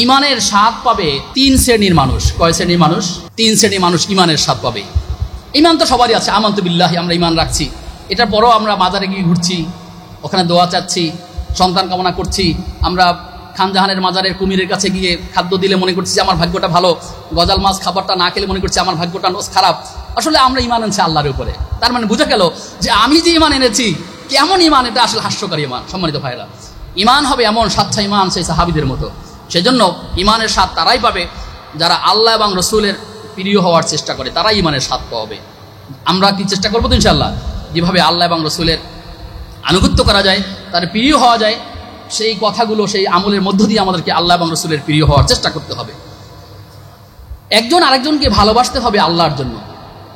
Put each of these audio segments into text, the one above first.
ইমানের স্বাদ পাবে তিন শ্রেণীর মানুষ। কয় শ্রেণীর মানুষ? তিন শ্রেণীর মানুষ ইমানের স্বাদ পাবে। ইমান তো সবারই আছে, আমানতু বিল্লাহি, আমরা ইমান রাখছি। এটার পরও আমরা বাজারে গিয়ে ঘুরছি, ওখানে দোয়া চাচ্ছি, সন্তান কামনা করছি। আমরা খানজাহানের মাজারের কুমিরের কাছে গিয়ে খাদ্য দিলে মনে করছি যে আমার ভাগ্যটা ভালো, গজাল মাছ খাবারটা না খেলে মনে করছি আমার ভাগ্যটা খারাপ। আসলে আমরা ইমান আনছি আল্লাহর উপরে। তার মানে বোঝা গেল যে আমি যে ইমান এনেছি, কেমন ইমান, এটা আসলে হাস্যকর ইমান। সম্মানিত ভাইরা, ইমান হবে এমন স্বাচ্ছা ইমান সেই সাহাবীদের মতো। সেজন্য ইমানের স্বাদ তারাই পাবে যারা আল্লাহ এবং রসুলের প্রিয় হওয়ার চেষ্টা করে, তারাই ইমানের স্বাদ পাবে। আমরা কি চেষ্টা করবো তো ইনশাআল্লাহ, যেভাবে আল্লাহ এবং রসুলের আনুগত্য করা যায়, তার প্রিয় হওয়া যায়, সেই কথাগুলো সেই আমলের মধ্য দিয়ে আমাদেরকে আল্লাহ এবং রসুলের প্রিয় হওয়ার চেষ্টা করতে হবে। একজন আরেকজনকে ভালোবাসতে হবে আল্লাহর জন্য।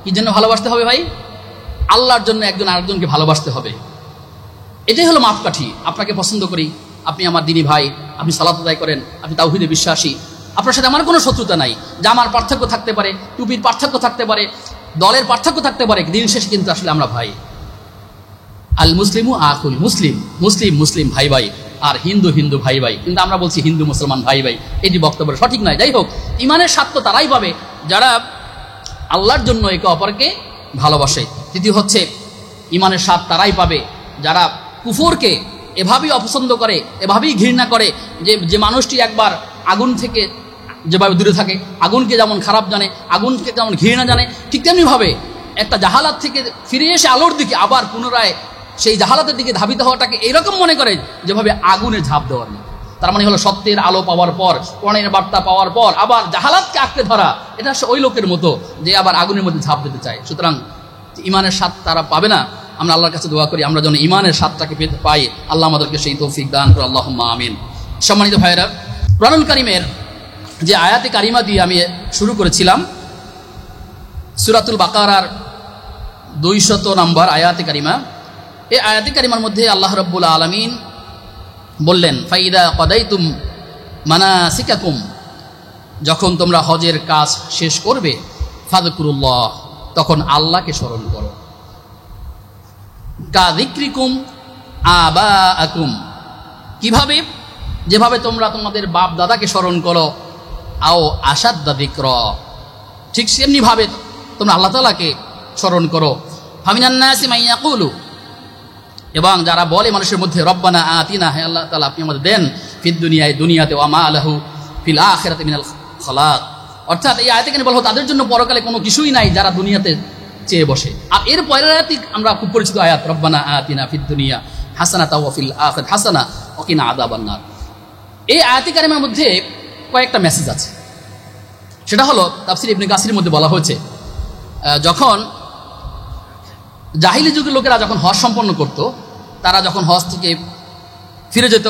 কি জন্য ভালোবাসতে হবে ভাই? আল্লাহর জন্য একজন আরেকজনকে ভালোবাসতে হবে। এটাই হলো মাপকাঠি। আপনাকে পছন্দ করি, আপনি আমার দিনী ভাই, আপনি সালাত আদায় করেন, আপনি তাওহীদে বিশ্বাসী, আপনার সাথে আমার কোনো শত্রুতা নাই। জামার পার্থক্য থাকতে পারে, টুপির পার্থক্য থাকতে পারে, দলের পার্থক্য থাকতে পারে, দিন শেষে কিন্তু আসলে আমরা ভাই। আল মুসলিমু আখুল মুসলিম, মুসলিম মুসলিম ভাই ভাই, আর হিন্দু হিন্দু ভাই ভাই। কিন্তু আমরা বলছি হিন্দু মুসলমান ভাই ভাই, এটি বক্তব্য সঠিক নয়। যাই হোক, ইমানের স্বাদ তো তারাই পাবে যারা আল্লাহর জন্য একে অপরকে ভালোবাসে। তৃতীয় হচ্ছে ইমানের স্বাদ তারাই পাবে যারা কুফরকে এভাবেই অপছন্দ করে, এভাবেই ঘৃণা করে যে মানুষটি একবার আগুন থেকে যেভাবে দূরে থাকে, আগুনকে যেমন খারাপ জানে, আগুনকে যেমন ঘৃণা জানে, ঠিক তেমনিভাবে একটা জাহালাত থেকে ফিরে এসে আলোর দিকে আবার পুনরায় সেই জাহালাতের দিকে ধাবিত হওয়াটাকে এইরকম মনে করে যেভাবে আগুনে ঝাঁপ দেওয়ার মতো। তার মানে হলো সত্যের আলো পাওয়ার পর, কোরআনের বার্তা পাওয়ার পর আবার জাহালাতকে আঁকড়ে ধরা, এটা ওই লোকের মতো যে আবার আগুনের মধ্যে ঝাঁপ দিতে চায়। সুতরাং ইমানের স্বাদ তারা পাবে না। আমরা আল্লাহর কাছে দোয়া করি আমরা যেন ইমানের স্বাদটাকে পেতে পাই। আল্লাহ আমাদেরকে সেই তৌফিক দান করে, আল্লাহুম্মা আমিন। সম্মানিত ভাইয়েরা, কুরআনুল কারীমের যে আয়াতে কারিমা দিয়ে আমি শুরু করেছিলাম, সূরাতুল বাকারার 200 নম্বর আয়াতে কারিমা, এই আয়াতে কারিমার মধ্যে আল্লাহ রাব্বুল আলামিন বললেন, ফাইদা কাদাইতুম মানাসিকাকুম, যখন তোমরা হজের কাজ শেষ করবে, ফাযকুরুল্লাহ, তখন আল্লাহকে স্মরণ করো। কাযিক্রিকুম আবাআকুম, কিভাবে? যেভাবে তোমরা তোমাদের বাপ দাদাকে স্মরণ করো, আও আশাদ্দা যিকরা, ঠিক সেমনি ভাবে তোমরা আল্লাহ তাআলাকে স্মরণ করো। ফামিনান নাসি মান ইয়াকুলু, এবং যারা বলে মানুষের মধ্যে, রব্বানা আতিনা, হে আল্লাহ তাআলা আপনি আমাদের দেন, ফিদ দুনিয়ায়, দুনিয়াতে, ওয়া মা লাহু ফিল আখিরাতি মিনাল খালাক, অর্থাৎ এই আয়াতে কেন বলা হলো তাদের জন্য পরকালে কোনো কিছুই নাই যারা দুনিয়াতে চেয়ে বসে। আর এর পরের আয়াতই আমরা খুব পরিচিত আয়াত, রব্বানা আতিনা ফিদ দুনিয়া হাসানাতাও ওয়া ফিল আখিরাতি হাসানা ওয়া কিনা আযাবান নার। এই আয়াতে কারিমার মধ্যে কয়েকটা মেসেজ আছে। সেটা হলো তাফসীর ইবনে কাসিরের মধ্যে বলা হয়েছে, যখন জাহিলি যুগের লোকেরা যখন হজ সম্পন্ন করত, তারা যখন হজ থেকে ফিরে যেত,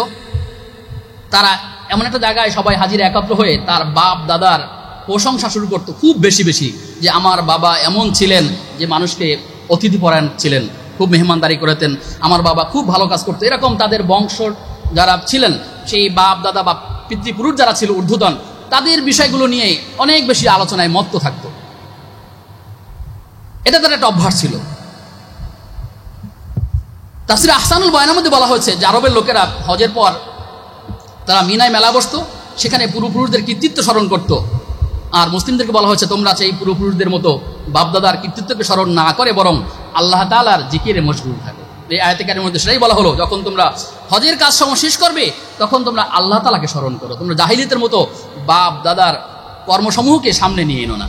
তারা এমন একটা জায়গায় সবাই হাজির একত্র হয়ে তার বাপ দাদার প্রশংসা শুরু করত খুব বেশি বেশি, যে আমার বাবা এমন ছিলেন যে মানুষকে অতিথিপরায়ণ ছিলেন, খুব মেহমানদারি করতেন, আমার বাবা খুব ভালো কাজ করতো। এরকম তাদের বংশ যারা ছিলেন, সেই বাপ দাদা বা পিতৃপুরুষ যারা ছিল ঊর্ধ্বতন, তাদের বিষয়গুলো নিয়ে অনেক বেশি আলোচনায় মত্ত থাকতো। এটা তার একটা অভ্যাস ছিল। তাফসীর আহসানুল বয়ানের মধ্যে বলা হয়েছে যে আরবের লোকেরা হজের পর তারা মিনায় মেলা বসতো, সেখানে পূর্বপুরুষদের কৃতিত্ব স্মরণ করত। আর মুসলিমদেরকে বলা হয়েছে তোমরা সেই পূর্বপুরুষদের মতো বাপদাদার কৃতিত্বকে স্মরণ না করে বরং আল্লাহ তাআলার জিকিরে মশগুল থাকো। এই আয়াতে কারিমার মধ্যে সেটাই বলা হলো, যখন তোমরা হজের কাজ শেষ করবে তখন তোমরা আল্লাহ তাআলাকে স্মরণ করো, তোমরা জাহিলিয়াতের মতো বাপ দাদার কর্মসমূহকে সামনে নিয়ে এনো না।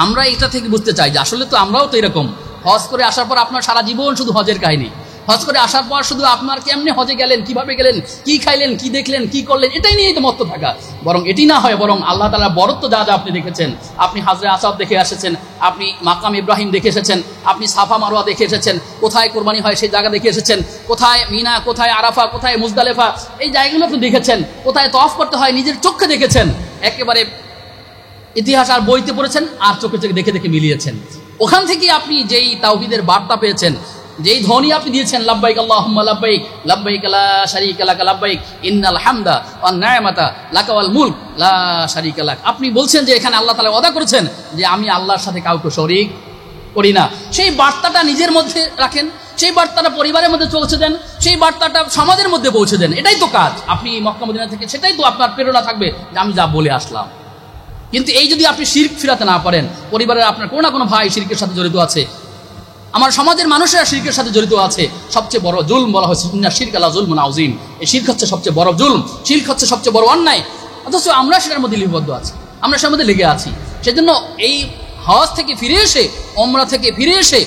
আমরা এটা থেকে বুঝতে চাই যে আসলে তো আমরাও তো এরকম, হজ করে আসার পর আপনার সারা জীবন শুধু হজের কাহিনী, হজ করে আসার পর শুধু আপনার কেমনে হজে গেলেন, কিভাবে গেলেন, কি খাইলেন, কি দেখলেন, কি করলেন, এটাই নিয়েই তো মত্ত থাকা। বরং এটি না হয়, বরং আল্লাহ তাআলার বরত্ব যা যা আপনি দেখেছেন, আপনি হাজরে আসওয়াদ দেখে এসেছেন, আপনি মাকাম ইব্রাহিম দেখে এসেছেন, আপনি সাফা মারওয়া দেখে এসেছেন, কোথায় কোরবানি হয় সেই জায়গা দেখে এসেছেন, কোথায় মিনা, কোথায় আরাফা, কোথায় মুজদালেফা, এই জায়গাগুলো আপনি দেখেছেন, কোথায় তওয়াফ করতে হয় নিজের চোখে দেখেছেন, একেবারে ইতিহাস আর বইতে পড়েছেন আর চোখে চোখে দেখে দেখে মিলিয়েছেন। ওখান থেকে আপনি যেই তাওহীদের বার্তা পেয়েছেন, যেই ধ্বনি আপনি দিয়েছেন, লাব্বাইক আল্লাহুম্মা লাব্বাইক, লাব্বাইক লা শারীকা লাক লাব্বাইক, ইন্নাল হামদা ওয়ান নি'মাতা লাকা ওয়াল মুলক লা শারীকা লাক, আপনি বলছেন যে এখানে আল্লাহ তাআলা ওয়াদা করেছেন যে আমি আল্লাহর সাথে কাউকে শরীক করি না। সেই বার্তাটা নিজের মধ্যে রাখেন, সেই বার্তাটা পরিবারের মধ্যে পৌঁছে দেন, সেই বার্তাটা সমাজের মধ্যে পৌঁছে দেন। এটাই তো কাজ। আপনি মক্কা মদিনা থেকে সেটাই তো আপনার প্রেরণা থাকবে যে আমি যা বলে আসলাম। কিন্তু এই যদি আপনি শিরক ফিরাতে না পারেন, পরিবারের আপনার কোনো না কোনো ভাই শিরকের সাথে জড়িত আছে, আমার সমাজের মানুষেরা শিরকের সাথে জড়িত আছে, সবচেয়ে বড় জুলম বলা হয়েছে ইন্না শিরকা লাযুলমুন আযীম। এই শিরক হচ্ছে সবচেয়ে বড় জুলম, শিরক হচ্ছে সবচেয়ে বড় অন্যায়, অথচ আমরা সেটার মধ্যে লিপিবদ্ধ আছি, আমরা সেটার মধ্যে লেগে আছি। সেজন্য এই হজ থেকে ফিরে এসে, ওমরা থেকে ফিরে এসে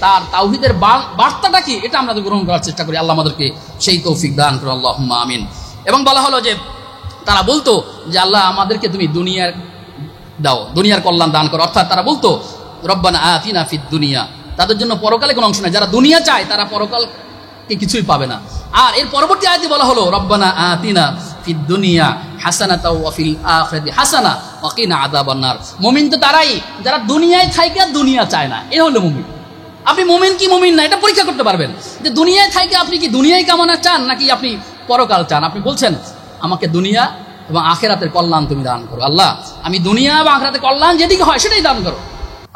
তার তাওহীদের বার্তাটা কি এটা আমরা গ্রহণ করার চেষ্টা করি। আল্লাহ আমাদেরকে সেই তৌফিক দান করুন, আল্লাহুম্মা আমিন। এবং বলা হলো যে তারা বলতো যে আল্লাহ আমাদেরকে তুমি দুনিয়ার দাও, দুনিয়ার কল্যাণ দান করো। অর্থাৎ তারা বলতো রব্বানা আতিনা ফিদ দুনিয়া, তাদের জন্য পরকালে কোনো অংশ নাই। যারা দুনিয়া চায় তারা পরকালকে কিছুই পাবে না। আর এর পরবর্তী আয়াতে বলা হলো রব্বানা আতিনা ফিদ দুনিয়া হাসানাতাও ওয়া ফিল আখিরাতি হাসানা ওয়া কিনা আযাবান নার। মুমিন তো তারাই যারা দুনিয়ায় থাইকা দুনিয়া চায় না, এ হলো মুমিন। আপনি মুমিন কি মুমিন না এটা পরীক্ষা করতে পারবেন যে দুনিয়ায় থাইকা আপনি কি দুনিয়ায় কামনা চান নাকি আপনি পরকাল চান। আপনি বলছেন আমাকে দুনিয়া এবং আখিরাতের কল্যাণ তুমি দান করো। আল্লাহ আমি দুনিয়া এবং আখিরাতের কল্যাণ যেদিকে হয় সেটাই দান করো।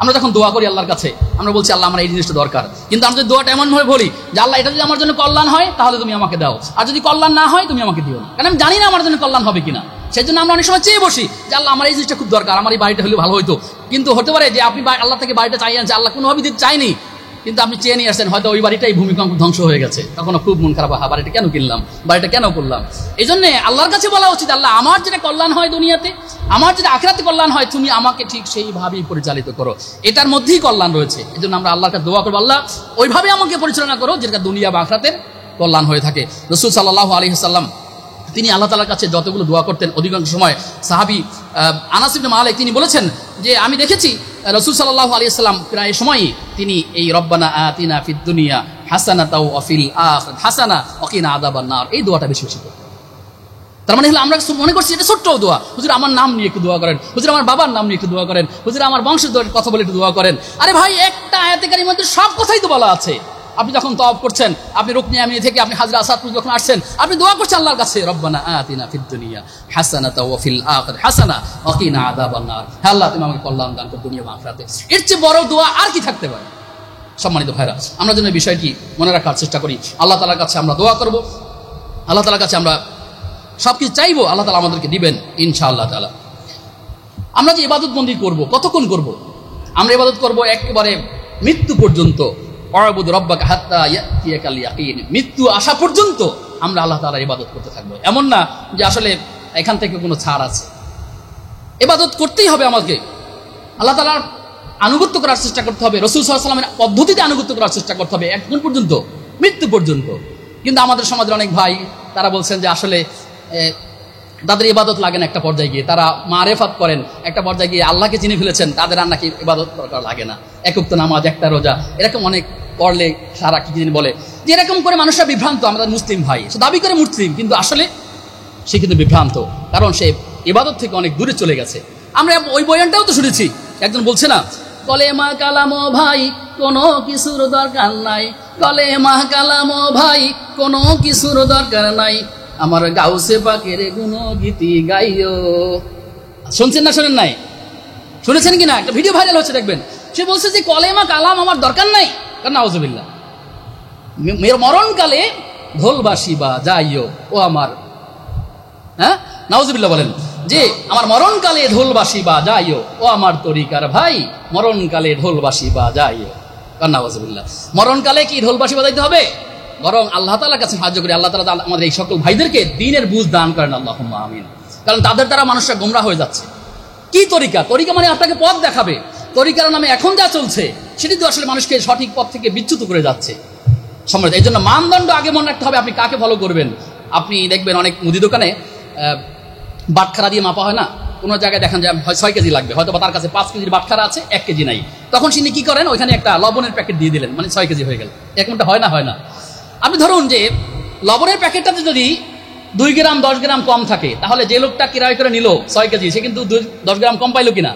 আমরা যখন দোয়া করি আল্লাহর কাছে, আমরা বলছি আল্লাহ আমার এই জিনিসটা দরকার, কিন্তু আমরা যদি দোয়াটা এমনভাবে বলি যে আল্লাহ এটা যদি আমার জন্য কল্যাণ হয় তাহলে তুমি আমাকে দাও, আর যদি কল্যাণ না হয় তুমি আমাকে দিও না, কারণ আমি জানি না আমার জন্য কল্যাণ হবে কিনা। সেই জন্য আমরা অনেক সময় চেয়ে বসি যে আল্লাহ আমার এই জিনিসটা খুব দরকার, আমার এই বাড়িটা হলে ভালো হইতো। কিন্তু হতে পারে যে আপনি আল্লাহ থেকে বাড়িটা চাই আনছে, আল্লাহ কোনোভাবে দিতে চাইনি, কিন্তু আপনি চেয়ে নিয়ে আসছেন, হয়তো ওই বাড়িটাই ভূমিকম্প ধ্বংস হয়ে গেছে, তখন খুব মন খারাপ, বাড়িটা কেন কিনলাম, বাড়িটা কেন করলাম। এই জন্য আল্লাহর কাছে বলা উচিত আল্লাহ আমার যেটা কল্যাণ হয় দুনিয়াতে, আমার যেটা আখিরাতে কল্যাণ হয়, তুমি আমাকে ঠিক সেইভাবেই পরিচালিত করো, এটার মধ্যেই কল্যাণ রয়েছে। এই জন্য আমরা আল্লাহর কাছে দোয়া করবো আল্লাহ ওইভাবে আমাকে পরিচালনা করো যেটা দুনিয়া বা আখিরাতের কল্যাণ হয়ে থাকে। রাসূল সাল্লাল্লাহু আলাইহি ওয়াসাল্লাম তিনি আল্লাহ তাআলার কাছে যতগুলো দোয়া করতেন অধিকাংশ সময় সাহাবী আনাস ইবনে মালিক তিনি বলেছেন যে আমি দেখেছি রাসূল সাল্লাল্লাহু আলাইহি ওয়াসাল্লাম প্রায় সময়ই তিনি এই রব্বানা আতিনা ফিদ দুনিয়া হাসানাতাও ওয়া ফিল আখিরাতি হাসানা ওয়া কিনা আযাবান নার এই দোয়াটা বেশি বেশি করতেন। তার মানে হলো আমরা মনে করছি এটা ছোট্ট দোয়া, হুজুর আমার নাম নিয়ে একটু দোয়া করেন, হুজুর আমার বাবার নাম নিয়ে একটু দোয়া করেন, হুজুর আমার বংশের কথা বলে একটু দোয়া করেন। আরে ভাই একটা আয়াতে কারিমার মধ্যে সব কথাই তো বলা আছে। আপনি যখন তওয়াফ করছেন, আপনি রুকনে ইয়ামিনী থেকে আপনি হাজরা আসাদ যখন আসছেন, আপনি দোয়া করছেন আল্লাহর কাছে রব্বানা আতিনা ফিদ দুনিয়া হাসানাতাও ওয়া ফিল আখিরাতি হাসানা ওয়া কিনা আযাবান নার। হে আল্লাহ তুমি আমাকে কল্যাণ দান করো দুনিয়া এবং আখিরাতে। এর চেয়ে বড় দোয়া আর কি থাকতে পারে? সম্মানিত ভাইরা, আমরা যেন বিষয়টি মনে রাখার চেষ্টা করি। আল্লাহ তাআলার কাছে আমরা দোয়া করব, আল্লাহ তাআলার কাছে আমরা সবকিছু চাইবো, আল্লাহ তাআলা আমাদেরকে দিবেন ইনশাআল্লাহ তাআলা। আমরা যে ইবাদত বন্দি করব, কতক্ষণ করব? আমরা ইবাদত করব একেবারে মৃত্যু পর্যন্ত। ওয়াবুদ রাব্বাকা হাত্তা ইয়াতিয়াকাল ইয়াকিন, মৃত্যু আসা পর্যন্ত আমরা আল্লাহ তাআলার ইবাদত করতে থাকবো। এমন না যে আসলে এখান থেকে কোনো ছাড় আছে, ইবাদত করতেই হবে আমাকে। আল্লাহ তাআলার আনুগত্য করার চেষ্টা করতে হবে, রাসূল সাল্লাল্লাহু আলাইহি ওয়াসাল্লামের পদ্ধতিতে আনুগত্য করার চেষ্টা করতে হবে এখন পর্যন্ত, মৃত্যু পর্যন্ত। কিন্তু আমাদের সমাজের অনেক ভাই তারা বলছেন যে আসলে তাদের ইবাদত লাগে না, একটা পর্যায়ে গিয়ে তারা মারেফাত করেন, একটা পর্যায়ে গিয়ে আল্লাহকে চিনে ফেলেছেন, তাদের আর নাকি ইবাদত করা লাগে না, একক তো নামাজ, একটা রোজা, এরকম অনেক করলে সারা কি জিনিস বলে যে এরকম করে মানুষরা বিভ্রান্ত। আমাদের মুসলিম ভাই সে দাবি করে মুসলিম, কিন্তু আসলে সে কিন্তু বিভ্রান্ত, কারণ সে ইবাদত থেকে অনেক দূরে চলে গেছে। আমরা ওই বয়ানটাও তো শুনেছি, একজন বলছে না কলেমা কালামো ভাই কোনো কিছুর দরকার নাই, কলেমা কালামো ভাই কোনো কিছুর দরকার নাই, আমার গাউসে পাকের গুণগীতি গাইও। শুনছেন না শোনেন নাই? শুনেছেন কিনা? একটা ভিডিও ভাইরাল হচ্ছে দেখবেন। সে বলছে যে কলেমা কালাম আমার দরকার নাই, কারণ নাউজুবিল্লাহ মরণকালে ঢোলবাসি বা যাইও ও আমার, হ্যাঁ নাউজুবিল্লাহ বলেন যে আমার মরণকালে ঢোলবাসি বা যাইও ও আমার তরিকার ভাই, মরণকালে ঢোলবাসি বা যাইও। কারণ নাউজুবিল্লাহ মরণকালে কি ঢোলবাসি বাজাইতে হবে? বরং আল্লাহ তাআলার কাছে সাহায্য করি, আল্লাহ তাআলা আমাদের এই সকল ভাইদেরকে দ্বীনের বুঝ দান করেন, আল্লাহুম্মা আমিন। কারণ তাদের দ্বারা মানুষরা গোমরা হয়ে যাচ্ছে। কি তরিকা? তরিকা মানে আপনাকে পথ দেখাবে। তরিকার নামে এখন যা চলছে সেটি তো আসলে মানুষকে সঠিক পথ থেকে বিচ্যুত করে যাচ্ছে। সম্মানিত, এই জন্য মানদণ্ড আগে মনে রাখতে হবে আপনি কাকে ফলো করবেন। আপনি দেখবেন অনেক মুদি দোকানে বাটখারা দিয়ে মাপা হয় না, কোনো জায়গায় দেখেন যে 6 কেজি লাগবে, হয়তো বা তার কাছে 5 কেজির বাটখারা আছে, 1 কেজি নাই, তখন তিনি কি করেন ওইখানে একটা লবণের প্যাকেট দিয়ে দিলেন, মানে 6 কেজি হয়ে গেল। এরকমটা হয় না? হয় না। আপনি ধরুন যে লবণের প্যাকেটটাতে যদি 2 গ্রাম 10 গ্রাম কম থাকে, তাহলে যে লোকটা ক্রয় করে নিল 6 কেজি সে কিন্তু 10 গ্রাম কম পাইলো কিনা?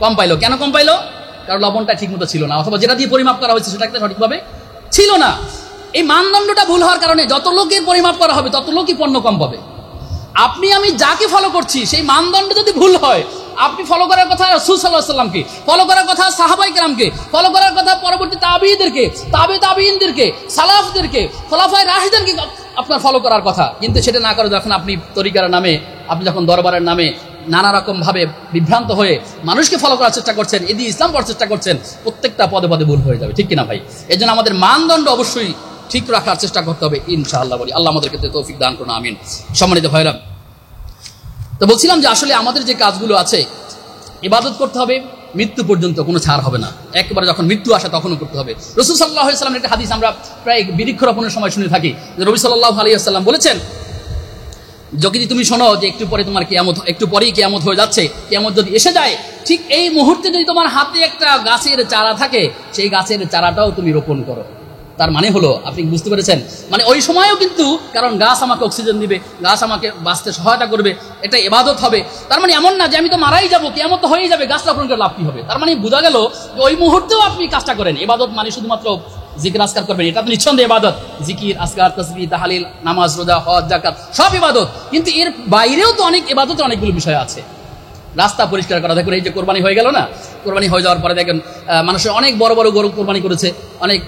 কম পাইলো। কেন কম পাইলো? কারণ লবণটা ঠিক মতো ছিল না, অথবা যেটা দিয়ে পরিমাপ করা হয়েছে সেটা একটা সঠিকভাবে ছিল না। এই মানদণ্ডটা ভুল হওয়ার কারণে যত লোকের পরিমাপ করা হবে তত লোকই পণ্য কম পাবে। আপনি আমি যাকে ফলো করছি সেই মানদণ্ড যদি ভুল হয়, আপনি ফলো করার কথা রাসূল সাল্লাল্লাহু আলাইহি ওয়াসাল্লামকে, ফলো করার কথা সাহাবায়ে কেরামকে, ফলো করার কথা পরবর্তী তাবিঈদেরকে, তাবিঈনদেরকে, সালাফদেরকে, খোলাফায়ে রাশিদিনকে আপনার ফলো করার কথা। কিন্তু সেটা না করে যখন আপনি তরিকার নামে, আপনি যখন দরবারের নামে নানা রকম ভাবে বিভ্রান্ত হয়ে মানুষকে ফলো করার চেষ্টা করছেন, এদি ইসলাম করার চেষ্টা করছেন, প্রত্যেকটা পদে পদে ভুল হয়ে যাবে, ঠিক কিনা ভাই? এই জন্য আমাদের মানদণ্ড অবশ্যই ঠিক রাখার চেষ্টা করতে হবে ইনশাআল্লাহ বলি। আল্লাহ আমাদেরকে তৌফিক দান করুন, আমিন। সম্মানিত ভাইরা, তো বলছিলাম যে আসলে আমাদের যে কাজগুলো আছে, ইবাদত করতে হবে মৃত্যু পর্যন্ত, কোনো ছাড় হবে না। একবারে যখন মৃত্যু আসে তখনও করতে হবে। রাসূল সাল্লাল্লাহু আলাইহি ওয়াসাল্লামের একটা হাদিস আমরা প্রায় বৃক্ষরোপণের সময় শুনে থাকি, যে নবী সাল্লাল্লাহু আলাইহি ওয়াসাল্লাম বলেছেন, যদি তুমি শোনো যে একটু পরে তোমার কিয়ামত, একটু পরেই কিয়ামত হয়ে যাচ্ছে, কিয়ামত যদি এসে যায়, ঠিক এই মুহূর্তে যদি তোমার হাতে একটা গাছের চারা থাকে, সেই গাছের চারাটাও তুমি রোপণ করো। তার মানে হলো, আপনি বুঝতে পেরেছেন, মানে ওই সময়ও কিন্তু, কারণ গাছ আমাকে অক্সিজেন দিবে, গাছ আমাকে বাঁচতে সহায়তা করবে, এটা ইবাদত হবে। তার মানে এমন না যে আমি তো মারাই যাবো, কিয়ামত তো হয়েই যাবে, গাছ রোপণ করে লাভ কি হবে? তার মানে বোঝা গেল যে ওই মুহূর্তেও আপনি কাজটা করেন। ইবাদত মানে শুধুমাত্র জিকির আজকার করবেন, এটা তো নিঃসন্দেহে ইবাদত। জিকির, আজকার, তাসবিহ, তাহলিল, নামাজ, রোজা, হজ, যাকাত সব ইবাদত। কিন্তু এর বাইরেও তো অনেক ইবাদতের অনেকগুলো বিষয় আছে। রাস্তা পরিষ্কার করা, দেখুন এই যে কোরবানি হয়ে গেল না, কোরবানি হয়ে যাওয়ার পরে দেখেন মানুষের অনেক বড় বড় গরু কোরবানি করেছে, অনেক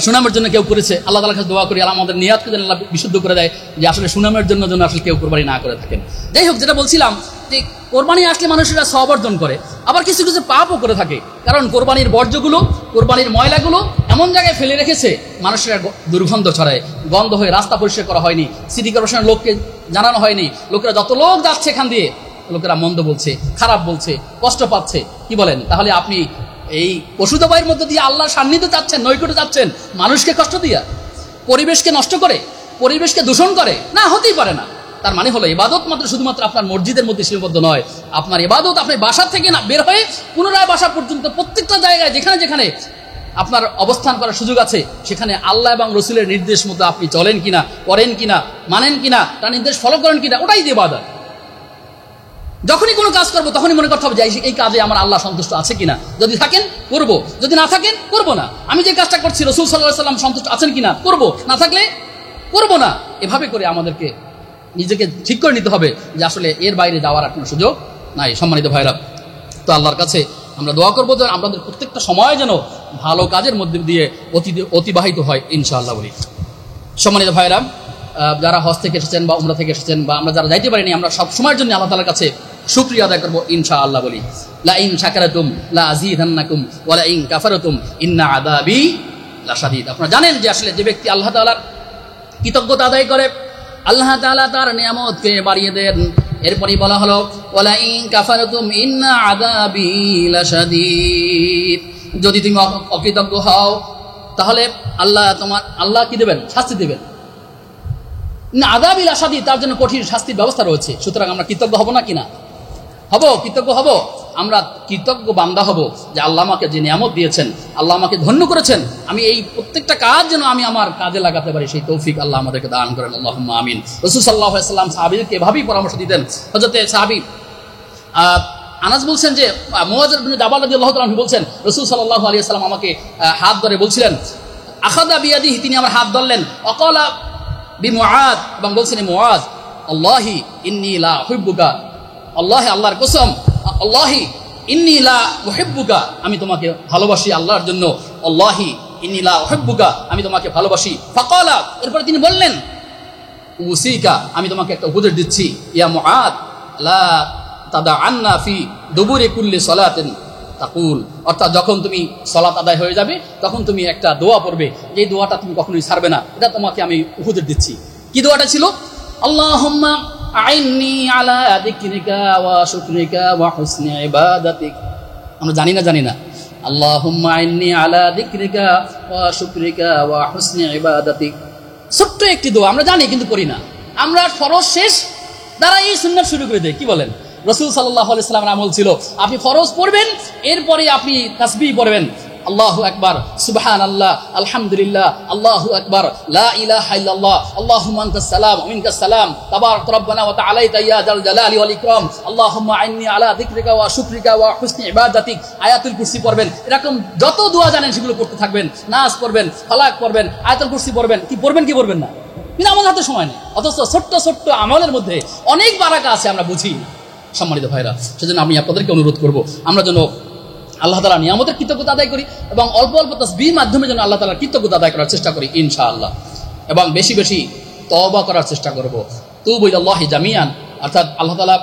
সুনামের জন্য কেউ করেছে। আল্লাহ তাআলার কাছে দোয়া করি আল্লাহ আমাদের নিয়াতকে যেন আল্লাহ বিশুদ্ধ করে দেয়, যে আসলে সুনামের জন্য যেন আসলে কেউ কোরবানি না করে থাকেন। যাই হোক, যেটা বলছিলাম যে কোরবানি আসলে মানুষেরা সওয়াব অর্জন করে, আবার কিছু কিছু পাপও করে থাকে। কারণ কোরবানির বর্জ্যগুলো, কোরবানির ময়লাগুলো এমন জায়গায় ফেলে রেখেছে, মানুষেরা দুর্গন্ধ ছড়ায়, গন্ধ হয়ে রাস্তা পরিষ্কার করা হয়নি, সিটি কর্পোরেশনের লোককে জানানো হয়নি, লোকেরা যত লোক যাচ্ছে এখান দিয়ে, লোকেরা মন্দ বলছে, খারাপ বলছে, কষ্ট পাচ্ছে। কি বলেন? তাহলে আপনি এই পশু জবাইয়ের মধ্যে দিয়ে আল্লাহর সান্নিধ্য চাচ্ছেন, নৈকট্য চাচ্ছেন, মানুষকে কষ্ট দিয়া, পরিবেশকে নষ্ট করে, পরিবেশকে দূষণ করে? না, হতেই পারে না। তার মানে হলো ইবাদত মাত্র শুধুমাত্র আপনার মসজিদের মধ্যে সীমাবদ্ধ নয়। আপনার ইবাদত আপনি বাসা থেকে না বের হয়ে পুনরায় বাসা পর্যন্ত প্রত্যেকটা জায়গায় যেখানে যেখানে আপনার অবস্থান করার সুযোগ আছে, সেখানে আল্লাহ এবং রসুলের নির্দেশ মতো আপনি চলেন কিনা, করেন কিনা, মানেন কিনা, তার নির্দেশ ফলো করেন কিনা, ওটাই দিয়ে ইবাদত। যখনই কোনো কাজ করবো তখনই মনে করতে হবে যে এই কাজে আমার আল্লাহ সন্তুষ্ট আছে কিনা। যদি থাকেন করবো, যদি না থাকেন করবো না। আমি যে কাজটা করছি রাসূল সাল্লাল্লাহু আলাইহি ওয়াসাল্লাম সন্তুষ্ট আছেন কিনা, করবো, না থাকলে করবো না। এভাবে করে আমাদেরকে নিজেকে ঠিক করে নিতে হবে যে আসলে এর বাইরে যাওয়ার আর কোনো সুযোগ নাই। সম্মানিত ভাইরা, তো আল্লাহর কাছে আমরা দোয়া করবো যে আমাদের প্রত্যেকটা সময় যেন ভালো কাজের মধ্যে দিয়ে অতিবাহিত হয় ইনশাআল্লাহ বলি। সম্মানিত ভাইরা, যারা হজ থেকে এসেছেন বা উমরা থেকে এসেছেন বা আমরা যারা যাইতে পারিনি, আমরা সব সময়ের জন্য আল্লাহ তাআলার কাছে শুকরিয়া আদায় করবো ইনশাআল্লাহ বলি। লা ইন শাকারাতুম লা আযীদান্নাকুম ওয়া লা ইন কাফারাতুম ইন্না আযাবি লাশাদীদ। আপনারা জানেন যে আসলে যে ব্যক্তি আল্লাহ তাআলার কৃতজ্ঞতা আদায় করে, আল্লাহ তাআলা তার নিয়ামতকে বাড়িয়ে দেন। এরপরই বলা হলো ওয়া লা ইন কাফারাতুম ইন্না আযাবি লাশাদীদ। যদি তুমি অকৃতজ্ঞ হও তাহলে আল্লাহ কি দেবেন? শাস্তি দেবেন। আযাবিল আশাদীদ, তার জন্য কঠিন শাস্তির ব্যবস্থা রয়েছে। সুতরাং আমরা কৃতজ্ঞ হব না কিনা? হব, কৃতজ্ঞ হব। আমরা কৃতজ্ঞ বান্দা হব যে আল্লাহ আমাকে যে নিয়ামত দিয়েছেন, আল্লাহ আমাকে ধন্য করেছেন, আমি এই প্রত্যেকটা কাজ যেন আমি আমার কাজে লাগাতে পারি, সেই তৌফিক আল্লাহ আমাদেরকে দান করেন। আল্লাহুম্মা আমিন। রাসূল সাল্লাল্লাহু আলাইহি ওয়াসাল্লাম সাহাবীদেরকে এভাবেই পরামর্শ দিতেন। হযরতে সাহাবী আনাস বলছেন যে মুআয ইবনে জাবাল রাদিয়াল্লাহু তাআলা বলছেন, রাসূল সাল্লাল্লাহু আলাইহি ওয়াসাল্লাম আমাকে হাত ধরে বলছিলেন, আখাযা বিয়াদিহি, তিনি আমার হাত ধরলেন, অকালা বিমুআদ, এবং বলছেন মুআয, আল্লাহি ইন্নী লা উহিব্বুকা, আল্লাহর কসম, আল্লাহি ইন্নী লা উহিব্বুকা, আমি তোমাকে ভালোবাসি আল্লাহর জন্য, আল্লাহি ইন্নী লা উহিব্বুকা, আমি তোমাকে ভালোবাসি। ফাকালা, এরপর তিনি বললেন, উসিকা, আমি তোমাকে একটা উপদেশ দিচ্ছি, ইয়া মুআদ, লা তাদাআন্না ফি দুবুরি কুল্লি সালাতিন তাকুল, অর্থাৎ যখন তুমি সালাত আদায় হয়ে যাবে তখন তুমি একটা দোয়া পড়বে, যে দোয়াটা তুমি কখনোই ছাড়বে না। এটা তোমাকে আমি উপদেশ দিচ্ছি। কি দোয়াটা ছিল? আল্লাহুম্মা আইন্নি আলা যিকরিকা ওয়া শুকরিকা ওয়া হুসনি ইবাদাতিক। আমরা জানি না আল্লাহুম্মা আইন্নি আলা যিকরিকা ওয়া শুকরিকা ওয়া হুসনি ইবাদাতিক, ছোট্ট একটি দোয়া, আমরা জানি কিন্তু করি না। আমরা ফরজ শেষ দ্বারা এই সুন্নাত শুরু করে দেই। কি বলেন? রাসূল সাল্লাল্লাহু আলাইহি ওয়াসাল্লামের আমল ছিল, আপনি ফরজ পড়বেন, এরপরে আপনি তাসবিহ পড়বেন, আল্লাহু আকবার, সুবহানাল্লাহ, আলহামদুলিল্লাহ, আল্লাহু আকবার, লা ইলাহা ইল্লাল্লাহ, আল্লাহুম্মা আনতাস সালাম ওয়া মিনকাস সালাম, তাবারাক রাব্বানা ওয়া তাআলাইতা ইয়া যাল জালালি ওয়াল ইকরাম, আল্লাহুম্মা আইন্নি আলা যিকরিকা ওয়া শুকরিকা ওয়া হুসনি ইবাদাতিক। আয়াতুল কুরসি পড়বেন। এরকম যত দোয়া জানেন সেগুলো পড়তে থাকবেন। নাস পড়বেন, ফালাক পড়বেন, আয়াতুল কুরসি পড়বেন। কি পড়বেন না? কিন্তু আমাদের হাতে সময় নেই। অথচ ছোট্ট ছোট্ট আমলের মধ্যে অনেক বারাকা আছে, আমরা বুঝি না। সম্মানিত ভাইরা, সেজন্য আমি আপনাদেরকে অনুরোধ করব আমরা যেন আল্লাহ তাআলার নিয়ামতের কৃতজ্ঞতা আদায় করি এবং অল্প অল্প তাসবিহের মাধ্যমে যেন আল্লাহ তাআলার কৃতজ্ঞতা আদায় করার চেষ্টা করি ইনশাআল্লাহ। এবং বেশি বেশি তওবা করার চেষ্টা করব। তুবু ইলাল্লাহি জামিআন, অর্থাৎ আল্লাহ তাআলা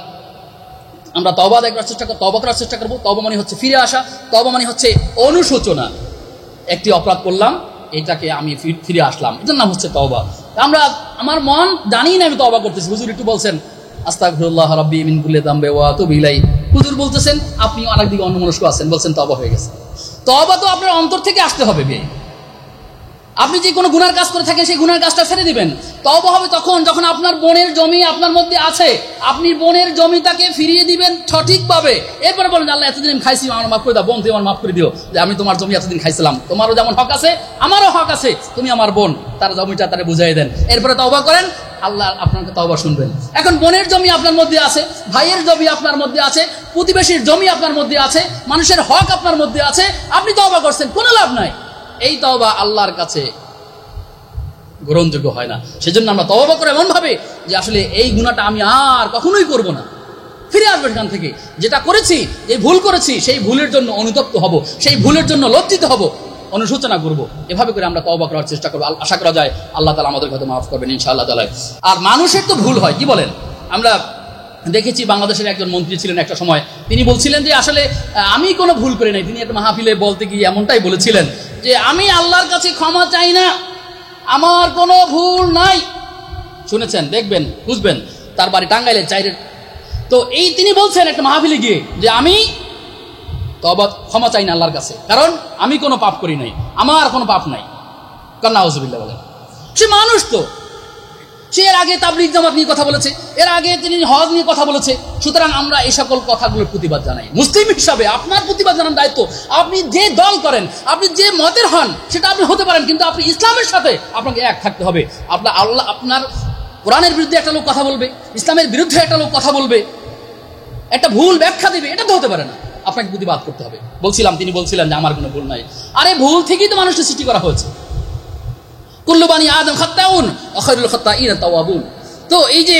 আমরা তওবা আদায় করার চেষ্টা করব, তওবা করার চেষ্টা করব। তওবা মানে হচ্ছে ফিরে আসা, তওবা মানে হচ্ছে অনুশোচনা। একটি অপরাধ করলাম, এটাকে আমি ফিরে আসলাম, এটার নাম হচ্ছে তওবা। আমরা আমার মন জানি না আমি তওবা করতেছি, হুজুর একটু বলছেন আস্তাগফিরুল্লাহ রাব্বি মিন কুল্লি যামবি ওয়া আতুবু ইলাইহি, হুজুর বলতেছেন, আপনি আরেকদিকে অন্যমনস্ক আছেন, বলছেন তওবা হয়ে গেছে। তওবা তো আপনার অন্তর থেকে আসতে হবে। আপনি যে কোনো গুনার কাজ করে থাকেন সেই গুনার কাজটা ছেড়ে দিবেন। তওবা হবে তখন যখন আপনার বোনের জমি আপনার মধ্যে আছে, আপনি বোনের জমিটাকে ফিরিয়ে দিবেন সঠিকভাবে। এরপরে বলেন, আল্লাহ এতদিন আমি খাইছি, আমার মাফ করে দাও, বোন তুই আমার মাফ করে দিও, যে আমি তোমার জমি এতদিন খাইছিলাম, তোমারও যেমন হক আছে আমারও হক আছে, তুমি আমার বোন, তার জমিটা তারা বুঝাই দেন। এরপরে তওবা করেন, আল্লাহ আপনাকে তওবা শুনবেন। এখন বোনের জমি আপনার মধ্যে আছে, ভাইয়ের জমি আপনার মধ্যে আছে, প্রতিবেশীর জমি আপনার মধ্যে আছে, মানুষের হক আপনার মধ্যে আছে, আপনি তওবা করছেন, কোনো লাভ নাই। এই তওবা আল্লাহর কাছে গ্রহণযোগ্য হয় না। সেজন্য আমরা তওবা করে এমন ভাবে যে আসলে এই গুনাহটা আমি আর কখনোই করব না, ফিরে আসবো সেখান থেকে। যেটা করেছি, যে ভুল করেছি, সেই ভুলের জন্য অনুতপ্ত হব, সেই ভুলের জন্য লজ্জিত হব, অনুশোচনা করব। এভাবে করে আমরা তওবা করার চেষ্টা করব। আশা করা যায় আল্লাহ তাআলা আমাদের কথা মাফ করবেন ইনশাআল্লাহ তাআলা। আর মানুষের তো ভুল হয়, কি বলেন? আমরা দেখেছি বাংলাদেশের একজন মন্ত্রী ছিলেন একটা সময়, তিনি বলছিলেন যে আসলে আমি কোনো ভুল করি নাই। তিনি একটা মাহফিলে বলতে গিয়ে এমনটাই বলেছিলেন যে আমি আল্লাহর কাছে ক্ষমা চাই না, আমার কোনো ভুল নাই। শুনেছেন, দেখবেন, বুঝবেন, তার বাড়ি টাঙ্গাইলের চাইরের। তো এই তিনি বলছেন একটা মাহফিলে গিয়ে যে আমি তওবা ক্ষমা চাই না আল্লাহর কাছে, কারণ আমি কোনো পাপ করি নাই, আমার কোনো পাপ নাই। নাউজুবিল্লাহ বলেন। সে মানুষ তো, সে এর আগে তাবলীগ জামাত নিয়ে কথা বলেছে, এর আগে তিনি হজ নিয়ে কথা বলেছে। সুতরাং আমরা এই সকল কথাগুলোর প্রতিবাদ জানাই। মুসলিম হিসাবে আপনার প্রতিবাদ জানানোর দায়িত্ব। আপনি যে দল করেন, আপনি যে মতের হন, সেটা আপনি হতে পারেন, কিন্তু আপনি ইসলামের সাথে আপনাকে এক থাকতে হবে। আপনার কোরআনের বিরুদ্ধে একটা লোক কথা বলবে, ইসলামের বিরুদ্ধে একটা লোক কথা বলবে, একটা ভুল ব্যাখ্যা দিবে, এটা তো হতে পারে না। আপনাকে প্রতিবাদ করতে হবে। তিনি বলছিলেন যে আমার কোনো ভুল নাই। আরে ভুল থেকেই তো মানুষকে সৃষ্টি করা হয়েছে। কুল্লু বানি আদম খাত্তাউন ওয়া খায়রুল খাত্তাইনা তাওয়াবুন। তো এই যে